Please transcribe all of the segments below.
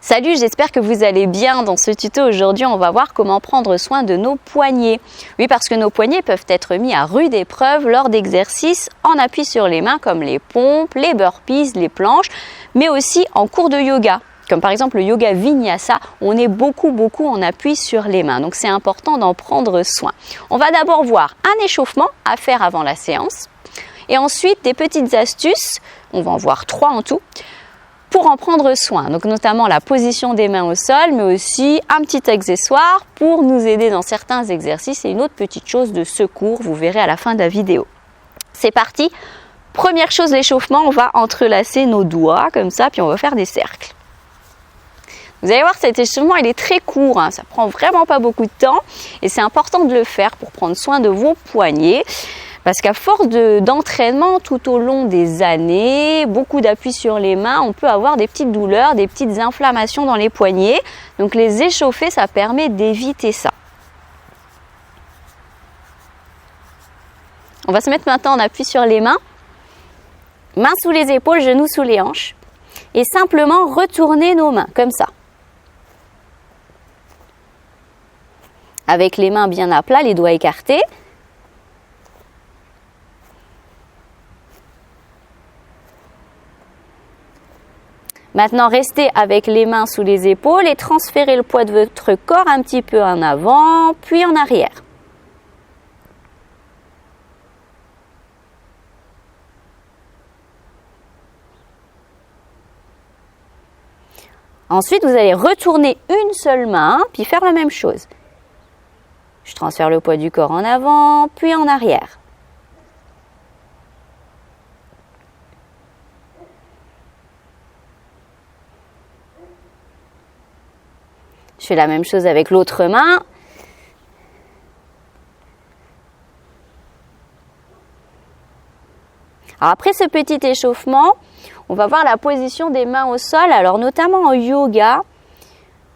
Salut, j'espère que vous allez bien. Dans ce tuto aujourd'hui, on va voir comment prendre soin de nos poignets. Oui, parce que nos poignets peuvent être mis à rude épreuve lors d'exercices en appui sur les mains comme les pompes, les burpees, les planches, mais aussi en cours de yoga. Comme par exemple le yoga vinyasa, on est beaucoup en appui sur les mains. Donc c'est important d'en prendre soin. On va d'abord voir un échauffement à faire avant la séance. Et ensuite des petites astuces, on va en voir 3 en tout, pour en prendre soin, donc notamment la position des mains au sol, mais aussi un petit accessoire pour nous aider dans certains exercices et une autre petite chose de secours, vous verrez à la fin de la vidéo. C'est parti. Première chose, l'échauffement, on va entrelacer nos doigts comme ça, puis on va faire des cercles. Vous allez voir, cet échauffement, il est très court, ça prend vraiment pas beaucoup de temps et c'est important de le faire pour prendre soin de vos poignets. Parce qu'à force d'entraînement tout au long des années, beaucoup d'appui sur les mains, on peut avoir des petites douleurs, des petites inflammations dans les poignets. Donc les échauffer, ça permet d'éviter ça. On va se mettre maintenant en appui sur les mains. Mains sous les épaules, genoux sous les hanches. Et simplement retourner nos mains, comme ça. Avec les mains bien à plat, les doigts écartés. Maintenant, restez avec les mains sous les épaules et transférez le poids de votre corps un petit peu en avant, puis en arrière. Ensuite, vous allez retourner une seule main, puis faire la même chose. Je transfère le poids du corps en avant, puis en arrière. Je fais la même chose avec l'autre main. Alors après ce petit échauffement, on va voir la position des mains au sol. Alors notamment en yoga,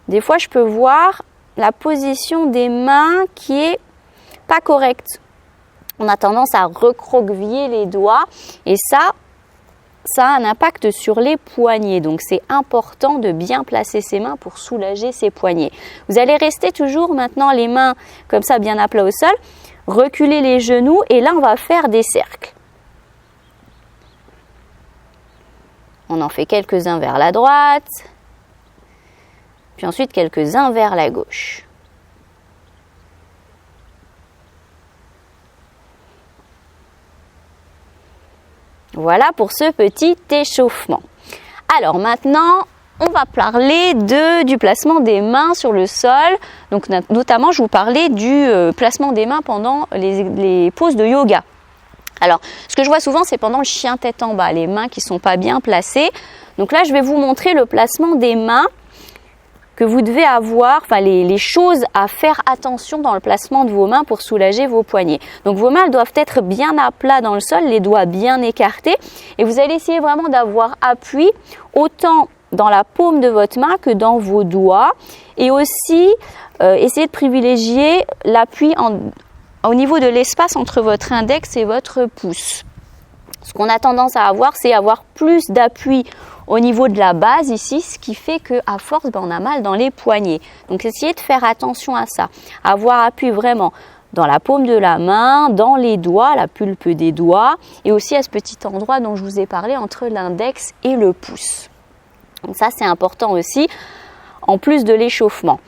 des fois je peux voir la position des mains qui est pas correcte. On a tendance à recroqueviller les doigts et ça a un impact sur les poignets. Donc c'est important de bien placer ses mains pour soulager ses poignets. Vous allez rester toujours maintenant les mains comme ça bien à plat au sol. Reculer les genoux et là on va faire des cercles. On en fait quelques-uns vers la droite. Puis ensuite quelques-uns vers la gauche. Voilà pour ce petit échauffement. Alors maintenant, on va parler du placement des mains sur le sol. Donc notamment, je vous parlais du placement des mains pendant les poses de yoga. Alors, ce que je vois souvent, c'est pendant le chien tête en bas, les mains qui ne sont pas bien placées. Donc là, je vais vous montrer le placement des mains que vous devez avoir, enfin les choses à faire attention dans le placement de vos mains pour soulager vos poignets. Donc vos mains doivent être bien à plat dans le sol, les doigts bien écartés et vous allez essayer vraiment d'avoir appui autant dans la paume de votre main que dans vos doigts et aussi essayer de privilégier l'appui au niveau de l'espace entre votre index et votre pouce. Ce qu'on a tendance à avoir, c'est avoir plus d'appui au niveau de la base ici, ce qui fait qu'à force, on a mal dans les poignets. Donc essayez de faire attention à ça. Avoir appui vraiment dans la paume de la main, dans les doigts, la pulpe des doigts, et aussi à ce petit endroit dont je vous ai parlé entre l'index et le pouce. Donc ça, c'est important aussi, en plus de l'échauffement.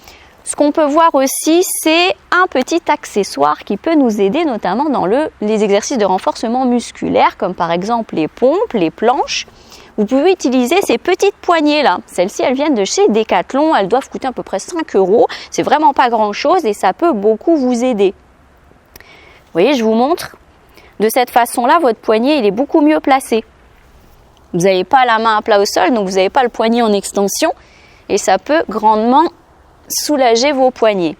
Ce qu'on peut voir aussi, c'est un petit accessoire qui peut nous aider notamment dans les exercices de renforcement musculaire, comme par exemple les pompes, les planches. Vous pouvez utiliser ces petites poignées là. Celles-ci, elles viennent de chez Decathlon. Elles doivent coûter à peu près 5 €. C'est vraiment pas grand-chose et ça peut beaucoup vous aider. Vous voyez, je vous montre. De cette façon-là, votre poignet, il est beaucoup mieux placé. Vous n'avez pas la main à plat au sol, donc vous n'avez pas le poignet en extension. Et ça peut grandement soulager vos poignets.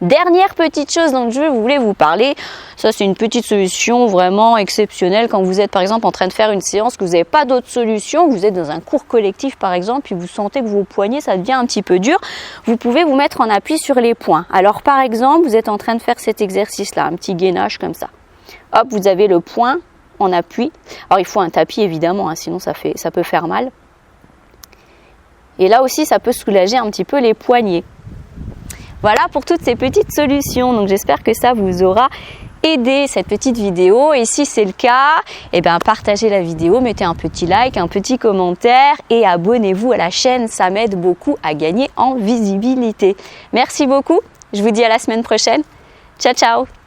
Dernière petite chose dont je voulais vous parler, ça c'est une petite solution vraiment exceptionnelle quand vous êtes par exemple en train de faire une séance, que vous n'avez pas d'autre solution, que vous êtes dans un cours collectif par exemple, puis vous sentez que vos poignets ça devient un petit peu dur, vous pouvez vous mettre en appui sur les poings. Alors par exemple, vous êtes en train de faire cet exercice là, un petit gainage comme ça. Hop, vous avez le poing en appui. Alors il faut un tapis évidemment, sinon ça peut faire mal. Et là aussi, ça peut soulager un petit peu les poignets. Voilà pour toutes ces petites solutions. Donc j'espère que ça vous aura aidé cette petite vidéo. Et si c'est le cas, eh bien, partagez la vidéo, mettez un petit like, un petit commentaire et abonnez-vous à la chaîne. Ça m'aide beaucoup à gagner en visibilité. Merci beaucoup. Je vous dis à la semaine prochaine. Ciao, ciao!